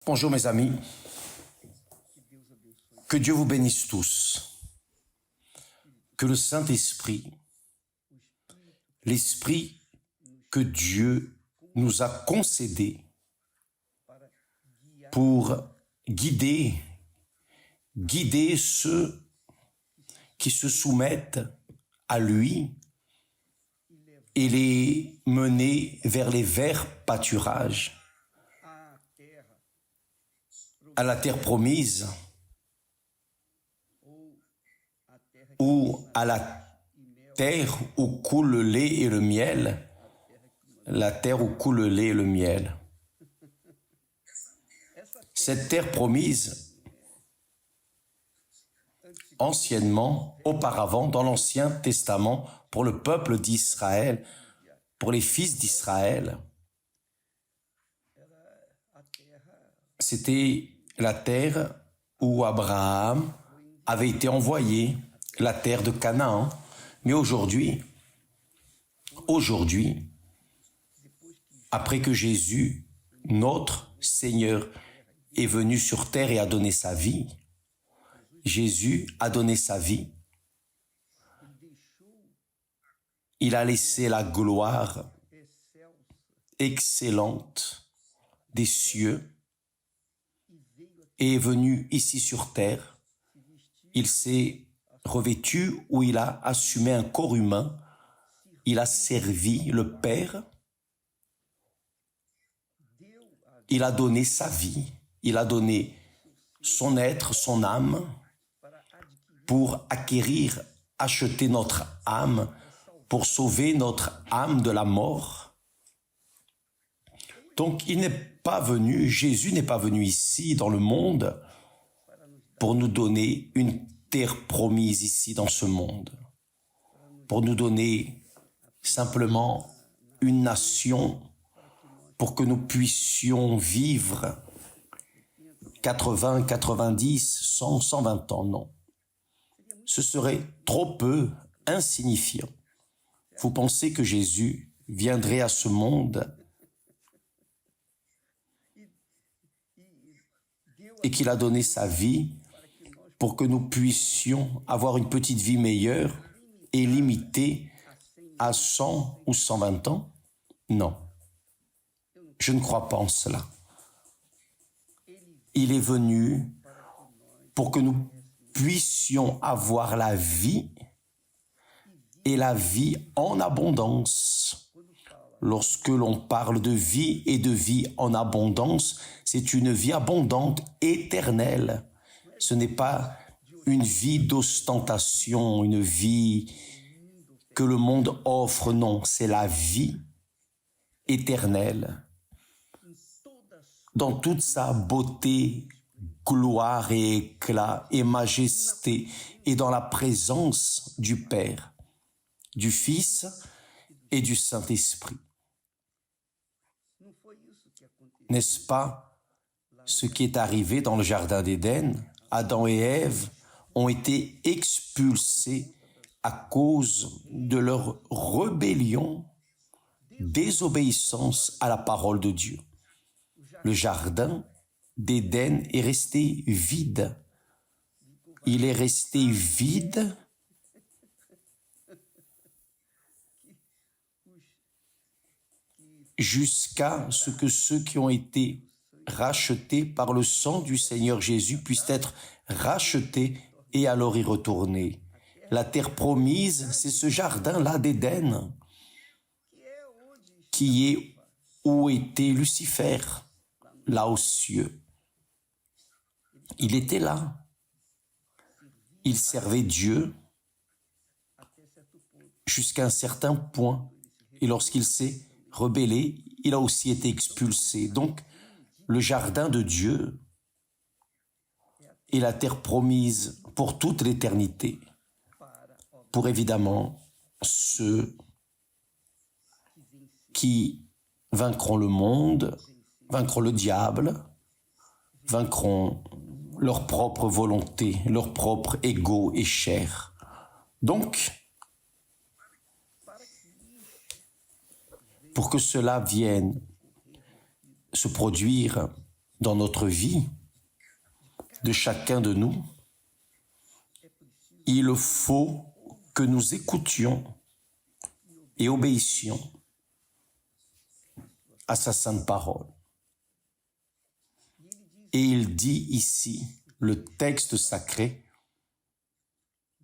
Bonjour mes amis, que Dieu vous bénisse tous, que le Saint-Esprit, l'Esprit que Dieu nous a concédé pour guider ceux qui se soumettent à lui et les mener vers les verts pâturages, à la terre promise, ou à la terre où coule le lait et le miel, la terre où coule le lait et le miel. Cette terre promise, anciennement, auparavant, dans l'Ancien Testament, pour le peuple d'Israël, pour les fils d'Israël, c'était la terre où Abraham avait été envoyé, la terre de Canaan. Mais aujourd'hui, après que Jésus, notre Seigneur, est venu sur terre et a donné sa vie, Jésus a donné sa vie. Il a laissé la gloire excellente des cieux et est venu ici sur terre. Il s'est revêtu ou il a assumé un corps humain. Il a servi le Père. Il a donné sa vie. Il a donné son être, son âme pour acquérir, acheter notre âme, pour sauver notre âme de la mort. Donc il n'est pas venu, Jésus n'est pas venu ici dans le monde pour nous donner une terre promise ici dans ce monde, pour nous donner simplement une nation pour que nous puissions vivre 80, 90, 100, 120 ans, non. Ce serait trop peu, insignifiant. Vous pensez que Jésus viendrait à ce monde et qu'il a donné sa vie pour que nous puissions avoir une petite vie meilleure et limitée à 100 ou 120 ans? Non, je ne crois pas en cela. Il est venu pour que nous puissions avoir la vie et la vie en abondance. Lorsque l'on parle de vie et de vie en abondance, c'est une vie abondante, éternelle. Ce n'est pas une vie d'ostentation, une vie que le monde offre, non, c'est la vie éternelle. Dans toute sa beauté, gloire et éclat et majesté, et dans la présence du Père, du Fils et du Saint-Esprit. N'est-ce pas ce qui est arrivé dans le Jardin d'Éden? Adam et Ève ont été expulsés à cause de leur rébellion, désobéissance à la parole de Dieu. Le Jardin d'Éden est resté vide. Il est resté vide jusqu'à ce que ceux qui ont été rachetés par le sang du Seigneur Jésus puissent être rachetés et alors y retourner. La terre promise, c'est ce jardin-là d'Éden, qui est où était Lucifer, là aux cieux. Il était là. Il servait Dieu jusqu'à un certain point. Et lorsqu'il s'est rebellé, il a aussi été expulsé. Donc, le jardin de Dieu est la terre promise pour toute l'éternité, pour évidemment ceux qui vaincront le monde, vaincront le diable, vaincront leur propre volonté, leur propre ego et chair. Donc, pour que cela vienne se produire, dans notre vie, de chacun de nous, il faut que nous écoutions et obéissions à sa sainte parole. Et il dit ici, le texte sacré,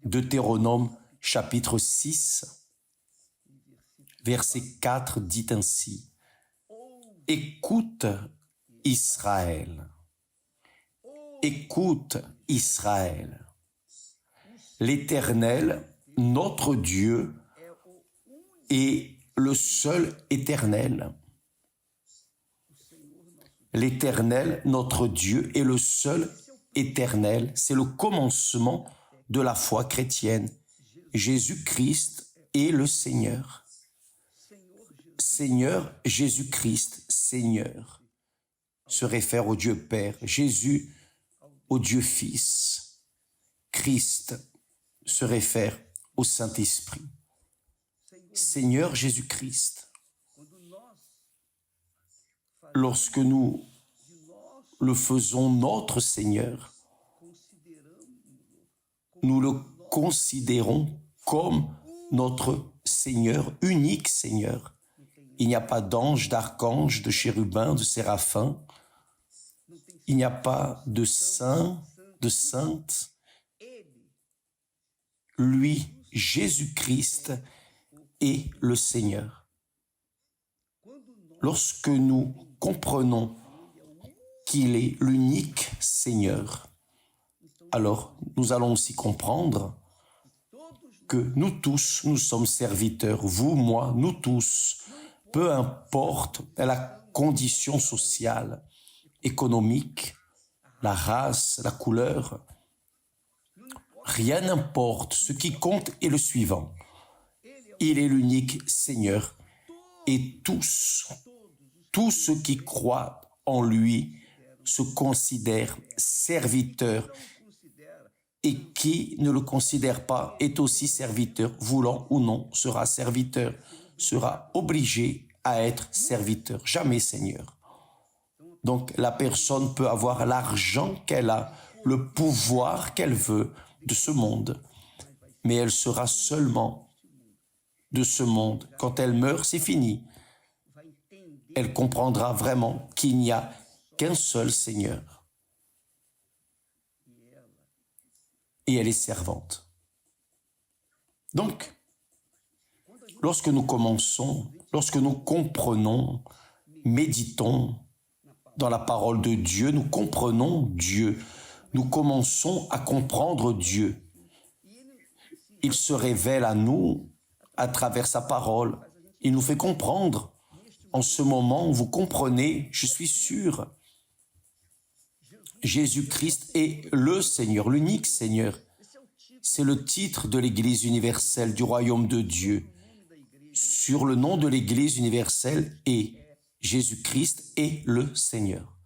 Deutéronome chapitre 6, verset 4 dit ainsi, « Écoute Israël, écoute Israël, l'Éternel, notre Dieu, est le seul éternel. L'Éternel, notre Dieu, est le seul éternel. C'est le commencement de la foi chrétienne. Jésus-Christ est le Seigneur. Seigneur Jésus-Christ, Seigneur, se réfère au Dieu Père. Jésus au Dieu Fils. Christ se réfère au Saint-Esprit. Seigneur Jésus-Christ. Lorsque nous le faisons notre Seigneur, nous le considérons comme notre Seigneur, unique Seigneur. Il n'y a pas d'ange, d'archange, de chérubin, de séraphin. Il n'y a pas de saint, de sainte. Lui, Jésus-Christ, est le Seigneur. Lorsque nous comprenons qu'il est l'unique Seigneur, alors nous allons aussi comprendre que nous tous, nous sommes serviteurs, vous, moi, nous tous, peu importe la condition sociale, économique, la race, la couleur, rien n'importe, ce qui compte est le suivant. Il est l'unique Seigneur et tous ceux qui croient en lui se considèrent serviteurs et qui ne le considère pas est aussi serviteur, voulant ou non, sera serviteur, sera obligé à être serviteur, jamais Seigneur. Donc la personne peut avoir l'argent qu'elle a, le pouvoir qu'elle veut de ce monde, mais elle sera seulement de ce monde. Quand elle meurt, c'est fini. Elle comprendra vraiment qu'il n'y a qu'un seul Seigneur. Et elle est servante. Donc, lorsque nous commençons, lorsque nous comprenons, méditons dans la parole de Dieu, nous comprenons Dieu, nous commençons à comprendre Dieu. Il se révèle à nous à travers sa parole. Il nous fait comprendre. En ce moment, vous comprenez, je suis sûr, Jésus-Christ est le Seigneur, l'unique Seigneur. C'est le titre de l'Église universelle du royaume de Dieu. Sur le nom de l'Église universelle est Jésus-Christ est le Seigneur.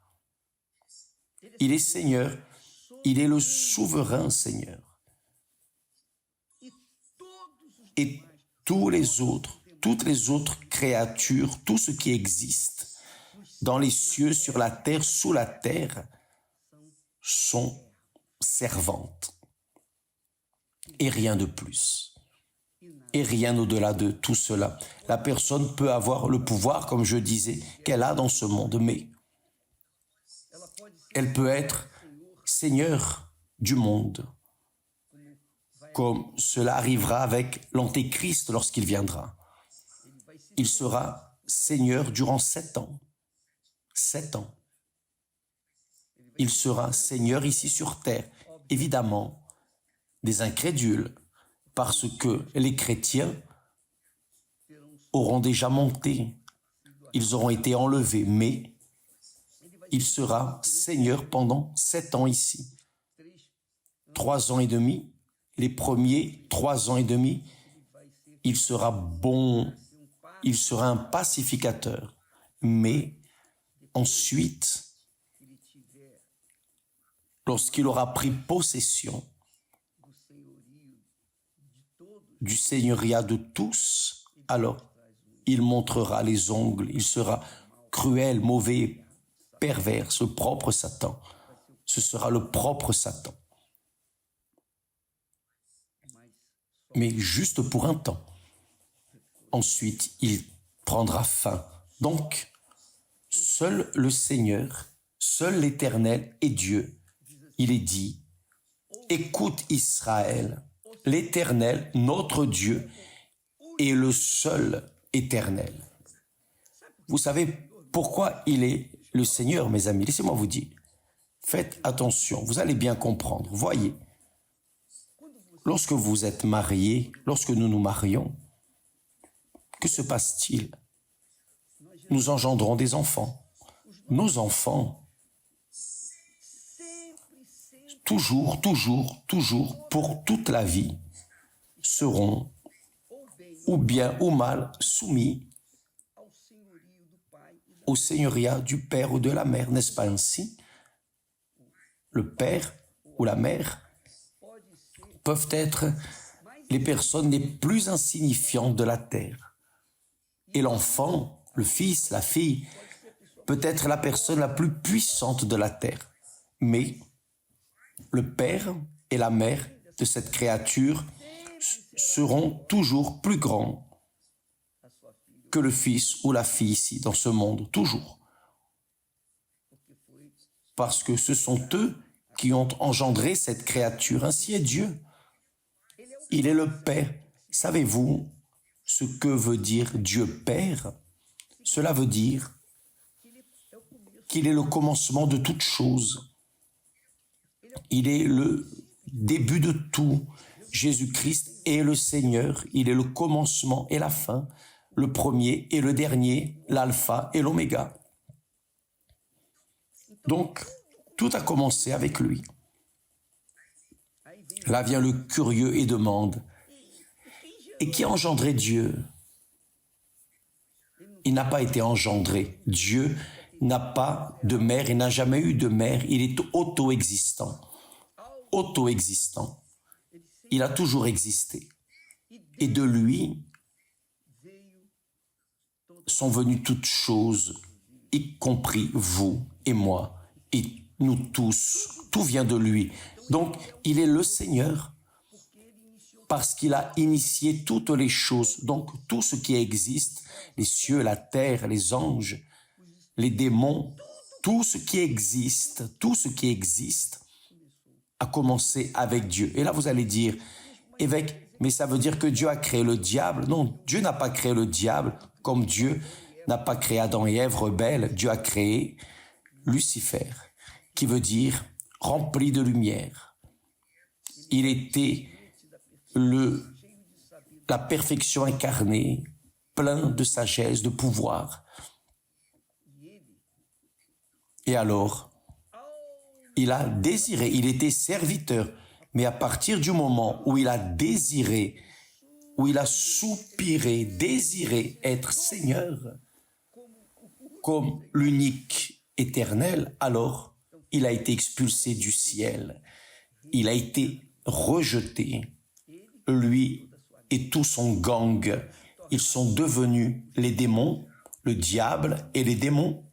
Il est Seigneur, il est le souverain Seigneur. Et toutes les autres créatures, tout ce qui existe dans les cieux, sur la terre, sous la terre, sont servantes. Et rien de plus. Et rien au-delà de tout cela. La personne peut avoir le pouvoir, comme je disais, qu'elle a dans ce monde, mais elle peut être Seigneur du monde, comme cela arrivera avec l'Antéchrist lorsqu'il viendra. Il sera Seigneur durant 7 ans. 7 ans. Il sera Seigneur ici sur terre. Évidemment, des incrédules, parce que les chrétiens auront déjà monté. Ils auront été enlevés, mais il sera Seigneur pendant 7 ans ici. 3 ans et demi, les premiers 3 ans et demi, il sera bon, il sera un pacificateur. Mais ensuite, lorsqu'il aura pris possession du seigneuriat de tous, alors il montrera les ongles, il sera cruel, mauvais, perverse, le propre Satan. Ce sera le propre Satan. Mais juste pour un temps. Ensuite, il prendra fin. Donc, seul le Seigneur, seul l'Éternel est Dieu. Il est dit, écoute Israël, l'Éternel, notre Dieu, est le seul Éternel. Vous savez pourquoi il est le Seigneur, mes amis? Laissez-moi vous dire. Faites attention, vous allez bien comprendre. Voyez, lorsque vous êtes mariés, lorsque nous nous marions, que se passe-t-il? Nous engendrons des enfants. Nos enfants, toujours, pour toute la vie, seront ou bien ou mal soumis au seigneuriat du père ou de la mère, n'est-ce pas ainsi? Le père ou la mère peuvent être les personnes les plus insignifiantes de la terre. Et l'enfant, le fils, la fille, peut être la personne la plus puissante de la terre. Mais le père et la mère de cette créature seront toujours plus grands que le fils ou la fille ici, dans ce monde, toujours. Parce que ce sont eux qui ont engendré cette créature. Ainsi est Dieu. Il est le Père. Savez-vous ce que veut dire Dieu Père? Cela veut dire qu'il est le commencement de toute chose. Il est le début de tout. Jésus-Christ est le Seigneur. Il est le commencement et la fin, le premier et le dernier, l'alpha et l'oméga. Donc, tout a commencé avec lui. Là vient le curieux et demande, et qui a engendré Dieu? Il n'a pas été engendré. Dieu n'a pas de mère, il n'a jamais eu de mère, il est auto-existant. Auto-existant. Il a toujours existé. Et de lui sont venues toutes choses, y compris vous et moi, et nous tous. Tout vient de lui. Donc, il est le Seigneur parce qu'il a initié toutes les choses. Donc, tout ce qui existe, les cieux, la terre, les anges, les démons, tout ce qui existe a commencé avec Dieu. Et là, vous allez dire, évêque, mais ça veut dire que Dieu a créé le diable? Non, Dieu n'a pas créé le diable, comme Dieu n'a pas créé Adam et Ève rebelles. Dieu a créé Lucifer, qui veut dire rempli de lumière. Il était la perfection incarnée, plein de sagesse, de pouvoir. Et alors, il a désiré, il était serviteur, mais à partir du moment où il a désiré, où il a soupiré, désiré être Seigneur, comme l'unique éternel, alors il a été expulsé du ciel. Il a été rejeté. Lui et tout son gang, ils sont devenus les démons, le diable et les démons.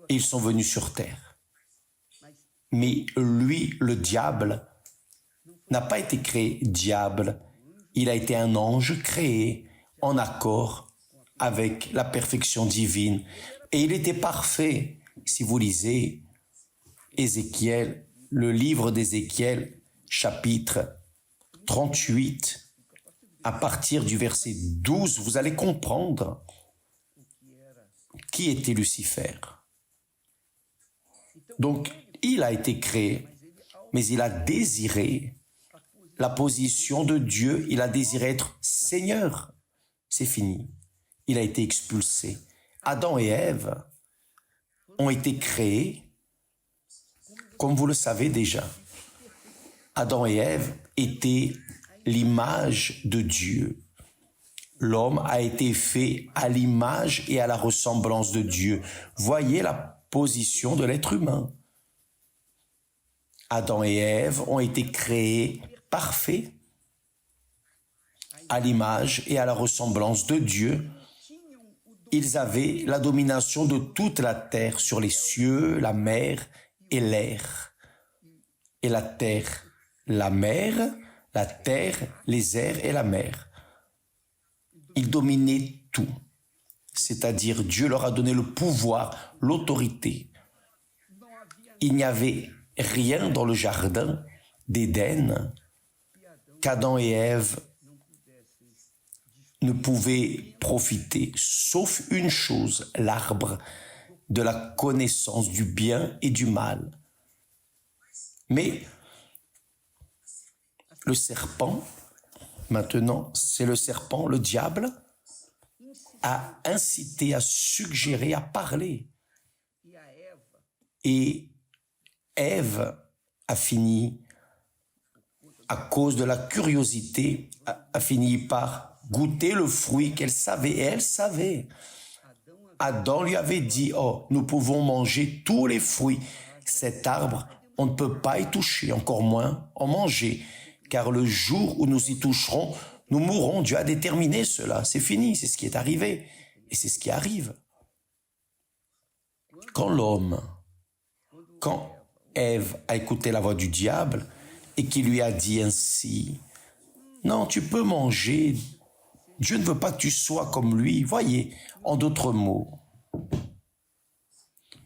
Et ils sont venus sur terre. Mais lui, le diable, n'a pas été créé diable. Il a été un ange créé en accord avec la perfection divine. Et il était parfait. Si vous lisez Ézéchiel, le livre d'Ézéchiel, chapitre 38, à partir du verset 12, vous allez comprendre qui était Lucifer. Donc, il a été créé, mais il a désiré la position de Dieu, il a désiré être Seigneur. C'est fini. Il a été expulsé. Adam et Ève ont été créés, comme vous le savez déjà. Adam et Ève étaient l'image de Dieu. L'homme a été fait à l'image et à la ressemblance de Dieu. Voyez la position de l'être humain. Adam et Ève ont été créés parfaits à l'image et à la ressemblance de Dieu. Ils avaient la domination de toute la terre sur les cieux, la mer et l'air. Et la terre, la mer, la terre, les airs et la mer. Ils dominaient tout. C'est-à-dire Dieu leur a donné le pouvoir, l'autorité. Il n'y avait rien dans le jardin d'Éden qu'Adam et Ève ne pouvaient profiter, sauf une chose, l'arbre de la connaissance du bien et du mal. Mais le serpent, maintenant, c'est le serpent, le diable, a incité, a suggéré, a parlé. Et Ève a fini, à cause de la curiosité, a fini par goûter le fruit qu'elle savait, et elle savait. Adam lui avait dit, oh, nous pouvons manger tous les fruits. Cet arbre, on ne peut pas y toucher, encore moins en manger, car le jour où nous y toucherons, nous mourrons. Dieu a déterminé cela, c'est fini, c'est ce qui est arrivé, et c'est ce qui arrive. Quand Ève a écouté la voix du diable et qui lui a dit ainsi, non, tu peux manger, Dieu ne veut pas que tu sois comme lui. Voyez, en d'autres mots,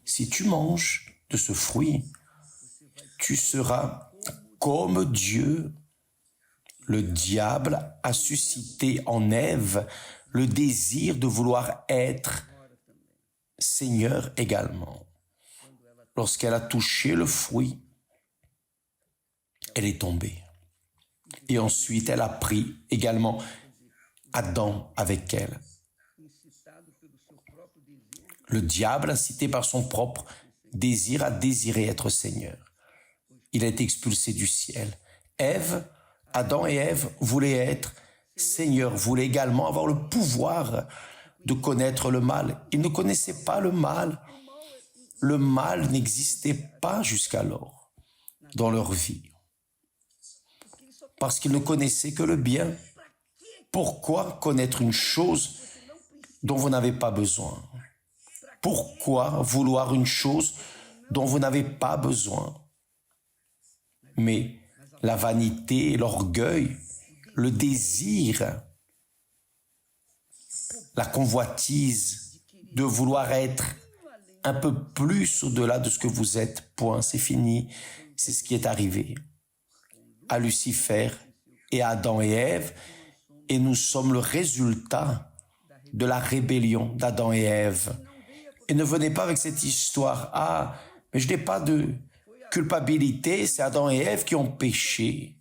si tu manges de ce fruit, tu seras comme Dieu. Le diable a suscité en Ève le désir de vouloir être Seigneur également. Lorsqu'elle a touché le fruit, elle est tombée. Et ensuite, elle a pris également Adam avec elle. Le diable, incité par son propre désir, a désiré être Seigneur. Il a été expulsé du ciel. Adam et Ève voulaient être Seigneur, voulaient également avoir le pouvoir de connaître le mal. Ils ne connaissaient pas le mal. Le mal n'existait pas jusqu'alors dans leur vie. Parce qu'ils ne connaissaient que le bien. Pourquoi connaître une chose dont vous n'avez pas besoin? Pourquoi vouloir une chose dont vous n'avez pas besoin? Mais la vanité, l'orgueil, le désir, la convoitise de vouloir être un peu plus au-delà de ce que vous êtes, point, c'est fini. C'est ce qui est arrivé à Lucifer et à Adam et Ève, et nous sommes le résultat de la rébellion d'Adam et Ève. Et ne venez pas avec cette histoire, ah, mais je n'ai pas de culpabilité, c'est Adam et Ève qui ont péché.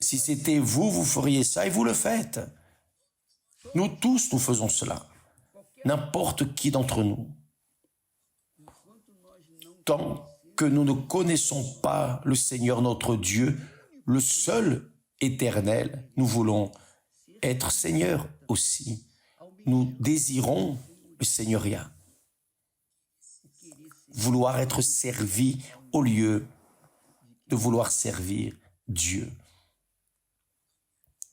Si c'était vous, vous feriez ça et vous le faites. Nous tous, nous faisons cela. N'importe qui d'entre nous. Tant que nous ne connaissons pas le Seigneur notre Dieu, le seul éternel, nous voulons être Seigneur aussi. Nous désirons le seigneuriat. Vouloir être servi au lieu de vouloir servir Dieu.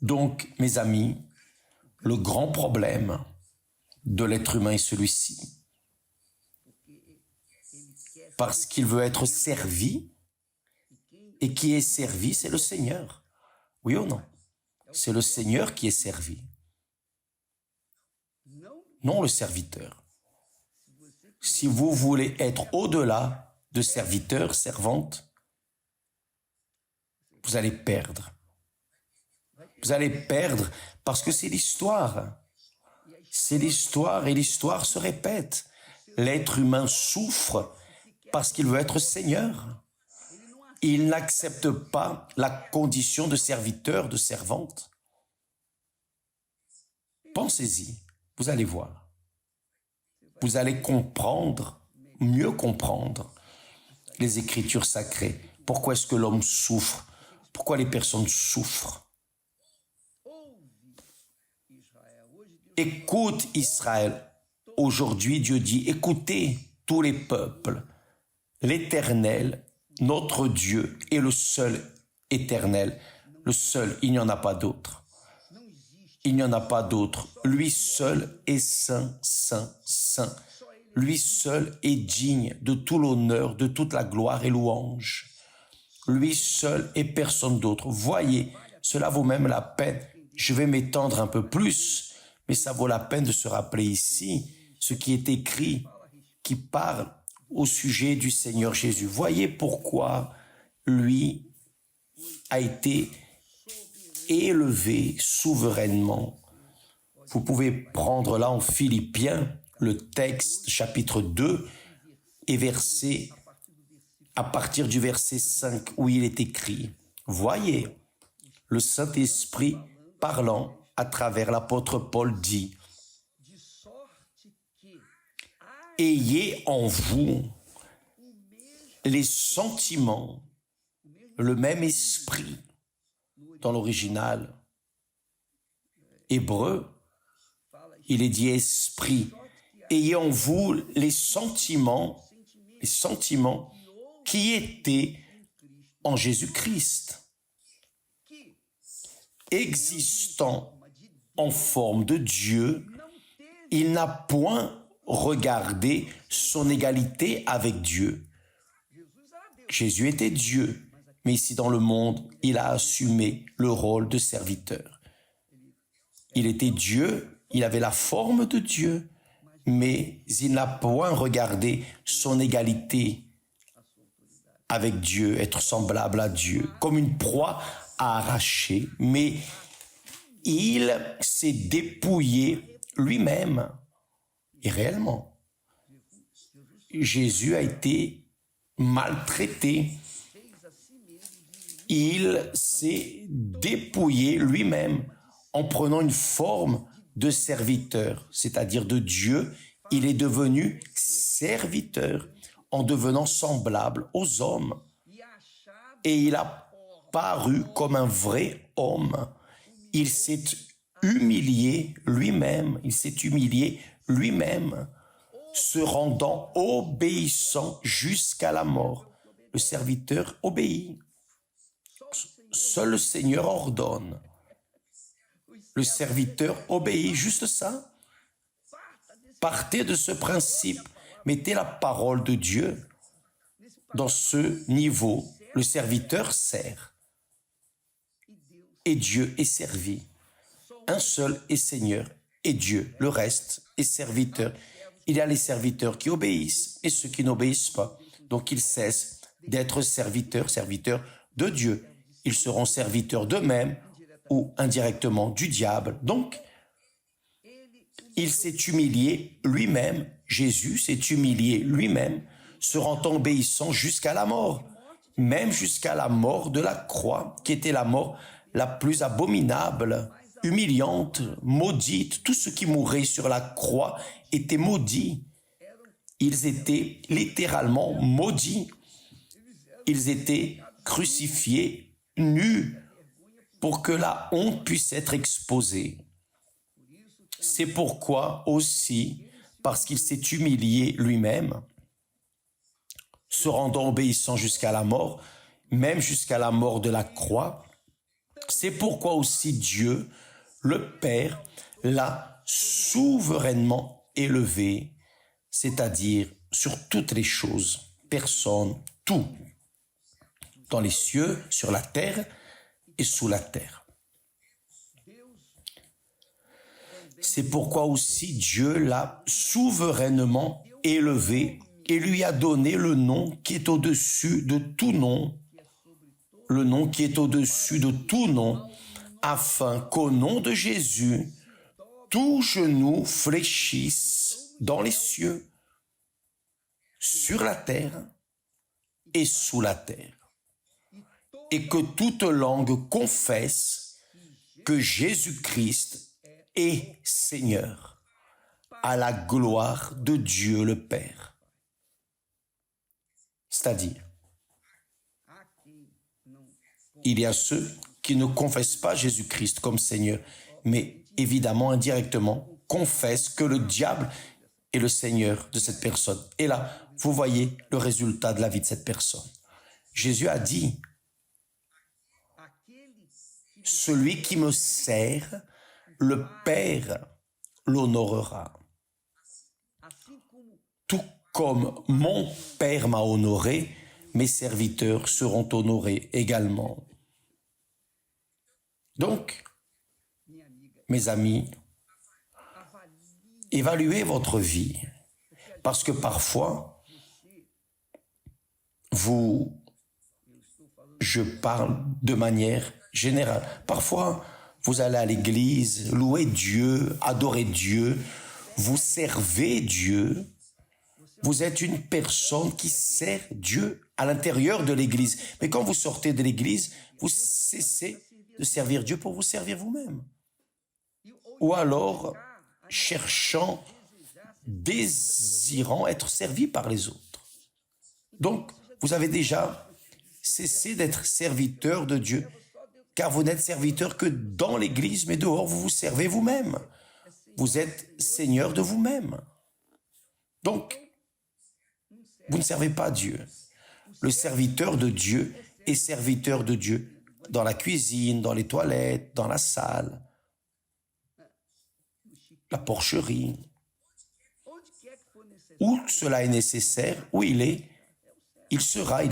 Donc, mes amis, le grand problème de l'être humain est celui-ci. Parce qu'il veut être servi, et qui est servi, c'est le Seigneur. Oui ou non? C'est le Seigneur qui est servi. Non le serviteur. Si vous voulez être au-delà de serviteur, servante, vous allez perdre. Vous allez perdre parce que c'est l'histoire. C'est l'histoire et l'histoire se répète. L'être humain souffre parce qu'il veut être Seigneur. Il n'accepte pas la condition de serviteur, de servante. Pensez-y, vous allez voir. Vous allez comprendre, mieux comprendre les Écritures sacrées. Pourquoi est-ce que l'homme souffre? Pourquoi les personnes souffrent? Écoute Israël. Aujourd'hui, Dieu dit, écoutez tous les peuples. L'Éternel, notre Dieu, est le seul éternel. Le seul, il n'y en a pas d'autre. Il n'y en a pas d'autre. Lui seul est saint, saint, saint. Lui seul est digne de tout l'honneur, de toute la gloire et louange. Lui seul et personne d'autre. Voyez, cela vaut même la peine. Je vais m'étendre un peu plus, mais ça vaut la peine de se rappeler ici ce qui est écrit, qui parle au sujet du Seigneur Jésus. Voyez pourquoi lui a été élevé souverainement. Vous pouvez prendre là en Philippiens le texte chapitre 2 et à partir du verset 5 où il est écrit, voyez, le Saint-Esprit parlant à travers l'apôtre Paul dit, ayez en vous les sentiments, le même esprit. Dans l'original hébreu, il est dit esprit. Ayez en vous les sentiments qui étaient en Jésus-Christ, existant en forme de Dieu, il n'a point regardé son égalité avec Dieu. Jésus était Dieu, mais ici dans le monde, il a assumé le rôle de serviteur. Il était Dieu, il avait la forme de Dieu, mais il n'a point regardé son égalité avec Dieu, être semblable à Dieu, comme une proie à arracher, mais il s'est dépouillé lui-même. Et réellement, Jésus a été maltraité. Il s'est dépouillé lui-même en prenant une forme de serviteur, c'est-à-dire de Dieu. Il est devenu serviteur en devenant semblable aux hommes. Et il a paru comme un vrai homme. Il s'est humilié lui-même. Il s'est humilié lui-même, se rendant obéissant jusqu'à la mort. Le serviteur obéit. Seul le Seigneur ordonne. Le serviteur obéit, juste ça. Partez de ce principe. Mettez la parole de Dieu dans ce niveau. Le serviteur sert. Et Dieu est servi. Un seul est Seigneur et Dieu. Le reste est serviteur. Il y a les serviteurs qui obéissent et ceux qui n'obéissent pas. Donc ils cessent d'être serviteurs de Dieu. Ils seront serviteurs d'eux-mêmes ou indirectement du diable. Donc, il s'est humilié lui-même. Jésus s'est humilié lui-même, se rendant obéissant jusqu'à la mort, même jusqu'à la mort de la croix, qui était la mort la plus abominable, humiliante, maudite. Tous ceux qui mouraient sur la croix étaient maudits. Ils étaient littéralement maudits. Ils étaient crucifiés, nus, pour que la honte puisse être exposée. C'est pourquoi aussi, parce qu'il s'est humilié lui-même, se rendant obéissant jusqu'à la mort, même jusqu'à la mort de la croix, c'est pourquoi aussi Dieu, le Père, l'a souverainement élevé, c'est-à-dire sur toutes les choses, personne, tout, dans les cieux, sur la terre et sous la terre. C'est pourquoi aussi Dieu l'a souverainement élevé et lui a donné le nom qui est au-dessus de tout nom, le nom qui est au-dessus de tout nom, afin qu'au nom de Jésus, tout genou fléchisse dans les cieux, sur la terre et sous la terre, et que toute langue confesse que Jésus-Christ est Seigneur, à la gloire de Dieu le Père. C'est-à-dire, il y a ceux qui ne confessent pas Jésus-Christ comme Seigneur, mais évidemment, indirectement, confessent que le diable est le Seigneur de cette personne. Et là, vous voyez le résultat de la vie de cette personne. Jésus a dit, celui qui me sert le Père l'honorera. Tout comme mon Père m'a honoré, mes serviteurs seront honorés également. Donc, mes amis, évaluez votre vie, parce que parfois, je parle de manière générale, parfois, vous allez à l'église, louer Dieu, adorer Dieu, vous servez Dieu, vous êtes une personne qui sert Dieu à l'intérieur de l'église. Mais quand vous sortez de l'église, vous cessez de servir Dieu pour vous servir vous-même. Ou alors, cherchant, désirant être servi par les autres. Donc, vous avez déjà cessé d'être serviteur de Dieu, car vous n'êtes serviteur que dans l'église, mais dehors, vous vous servez vous-même. Vous êtes seigneur de vous-même. Donc, vous ne servez pas Dieu. Le serviteur de Dieu est serviteur de Dieu dans la cuisine, dans les toilettes, dans la salle, la porcherie. Où cela est nécessaire, où il est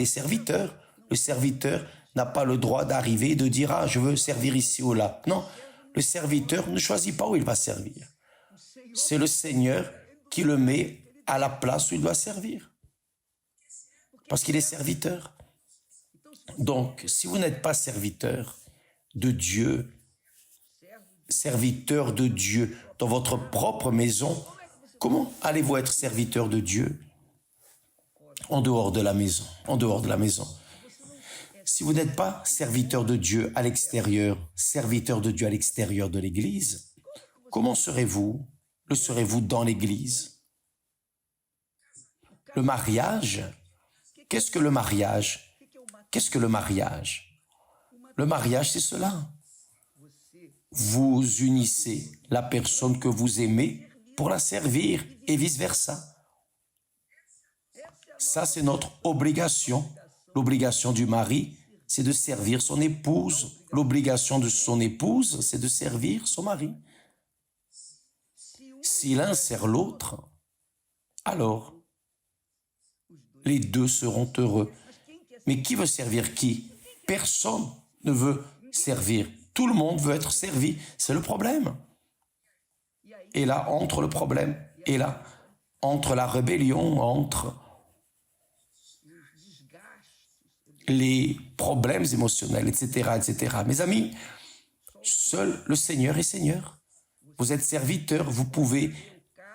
serviteur. Le serviteur n'a pas le droit d'arriver et de dire « Ah, je veux servir ici ou là ». Non, le serviteur ne choisit pas où il va servir. C'est le Seigneur qui le met à la place où il doit servir. Parce qu'il est serviteur. Donc, si vous n'êtes pas serviteur de Dieu dans votre propre maison, comment allez-vous être serviteur de Dieu en dehors de la maison, Si vous n'êtes pas serviteur de Dieu à l'extérieur, serviteur de Dieu à l'extérieur de l'Église, comment serez-vous? Le serez-vous dans l'Église? Le mariage, qu'est-ce que le mariage? Le mariage, c'est cela. Vous unissez la personne que vous aimez pour la servir et vice-versa. Ça, c'est notre obligation. L'obligation du mari, c'est de servir son épouse. L'obligation de son épouse, c'est de servir son mari. Si l'un sert l'autre, alors les deux seront heureux. Mais qui veut servir qui? Personne ne veut servir. Tout le monde veut être servi. C'est le problème. Et là, entre le problème, et là, entre la rébellion, entre les problèmes émotionnels, etc. Mes amis, seul le Seigneur est Seigneur. Vous êtes serviteur, vous pouvez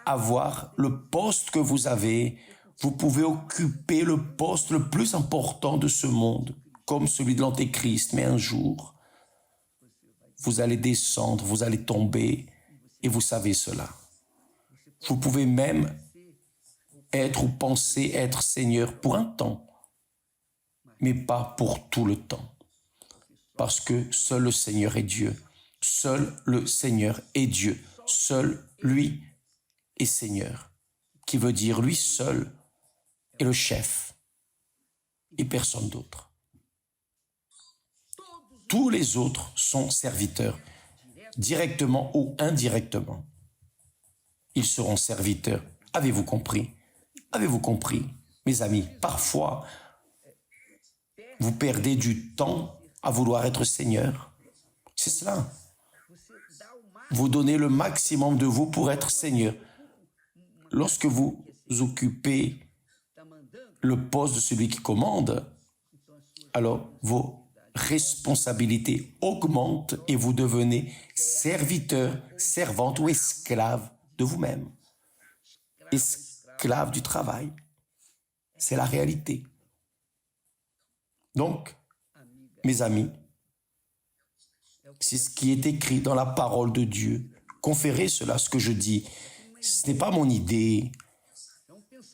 avoir le poste que vous avez, vous pouvez occuper le poste le plus important de ce monde, comme celui de l'Antéchrist, mais un jour, vous allez descendre, vous allez tomber, et vous savez cela. Vous pouvez même être ou penser être Seigneur pour un temps, mais pas pour tout le temps. Parce que seul le Seigneur est Dieu. Seul le Seigneur est Dieu. Seul lui est Seigneur. Qui veut dire lui seul est le chef et personne d'autre. Tous les autres sont serviteurs, directement ou indirectement. Ils seront serviteurs. Avez-vous compris? Avez-vous compris, mes amis? Parfois, vous perdez du temps à vouloir être Seigneur. C'est cela. Vous donnez le maximum de vous pour être Seigneur. Lorsque vous occupez le poste de celui qui commande, alors vos responsabilités augmentent et vous devenez serviteur, servante ou esclave de vous-même. Esclave du travail. C'est la réalité. Donc, mes amis, c'est ce qui est écrit dans la parole de Dieu. Conférez cela, ce que je dis. Ce n'est pas mon idée,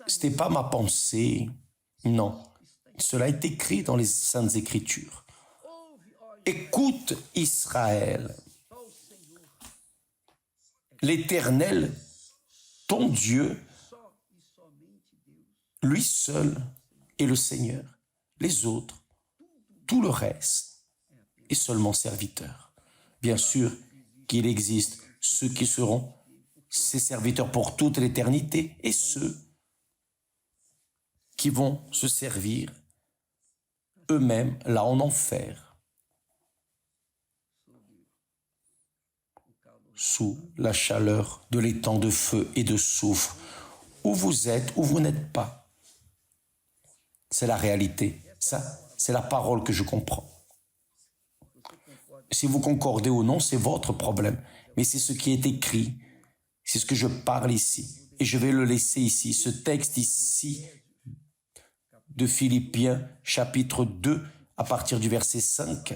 ce n'est pas ma pensée. Non, cela est écrit dans les Saintes Écritures. Écoute Israël, l'Éternel, ton Dieu, lui seul est le Seigneur. Les autres, tout le reste est seulement serviteur. Bien sûr qu'il existe ceux qui seront ses serviteurs pour toute l'éternité et ceux qui vont se servir eux-mêmes là en enfer, sous la chaleur de l'étang de feu et de soufre, où vous êtes, où vous n'êtes pas. C'est la réalité. Ça, c'est la parole que je comprends. Si vous concordez ou non, c'est votre problème. Mais c'est ce qui est écrit. C'est ce que je parle ici. Et je vais le laisser ici. Ce texte ici de Philippiens, chapitre 2, à partir du verset 5,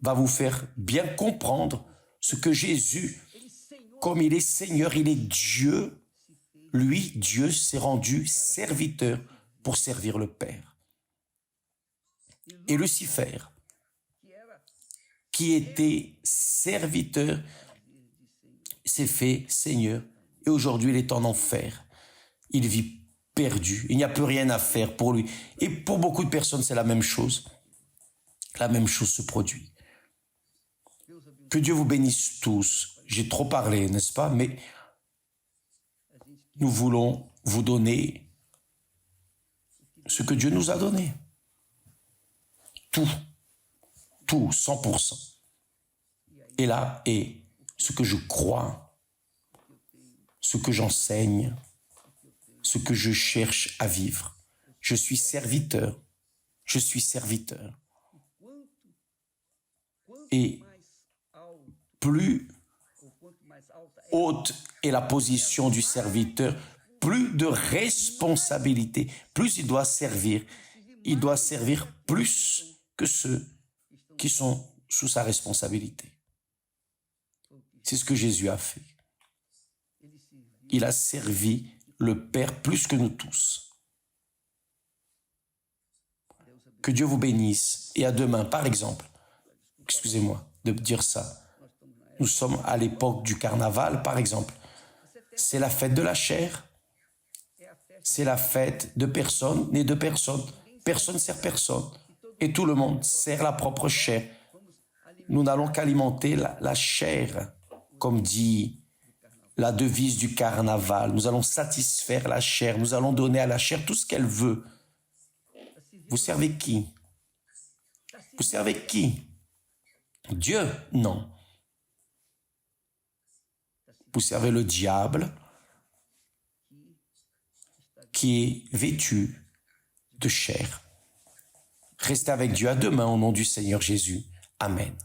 va vous faire bien comprendre ce que Jésus, comme il est Seigneur, il est Dieu, lui, Dieu, s'est rendu serviteur pour servir le Père. Et Lucifer, qui était serviteur, s'est fait Seigneur. Et aujourd'hui, il est en enfer. Il vit perdu. Il n'y a plus rien à faire pour lui. Et pour beaucoup de personnes, c'est la même chose. La même chose se produit. Que Dieu vous bénisse tous. J'ai trop parlé, n'est-ce pas? Mais nous voulons vous donner ce que Dieu nous a donné. Tout, 100%. Et là est ce que je crois, ce que j'enseigne, ce que je cherche à vivre. Je suis serviteur. Je suis serviteur. Et plus haute est la position du serviteur, plus de responsabilité, plus il doit servir. Il doit servir plus que ceux qui sont sous sa responsabilité. C'est ce que Jésus a fait. Il a servi le Père plus que nous tous. Que Dieu vous bénisse. Et à demain, par exemple, excusez-moi de dire ça, nous sommes à l'époque du carnaval, par exemple. C'est la fête de la chair. C'est la fête de personne et de personne. Personne ne sert personne. Et tout le monde sert la propre chair. Nous n'allons qu'alimenter la chair, comme dit la devise du carnaval. Nous allons satisfaire la chair. Nous allons donner à la chair tout ce qu'elle veut. Vous servez qui? Vous servez qui? Dieu? Non. Vous servez le diable qui est vêtu de chair. Restez avec Dieu à demain au nom du Seigneur Jésus. Amen.